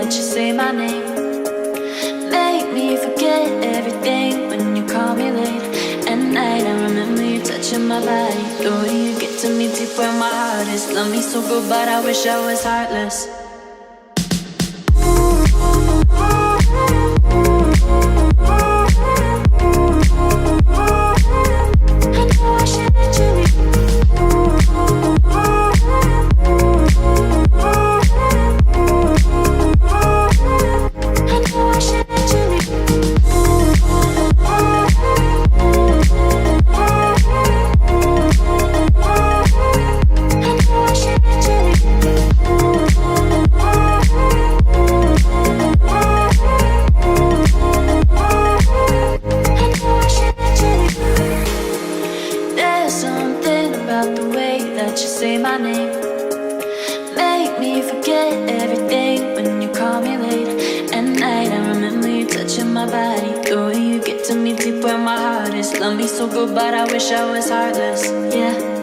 that you say my name. Make me forget everything when you call me late at night. I remember you touching my body, the way you get to me deep where my heart is. Love me so good, but I wish I was heartless. Love me so good, but I wish I was heartless, yeah.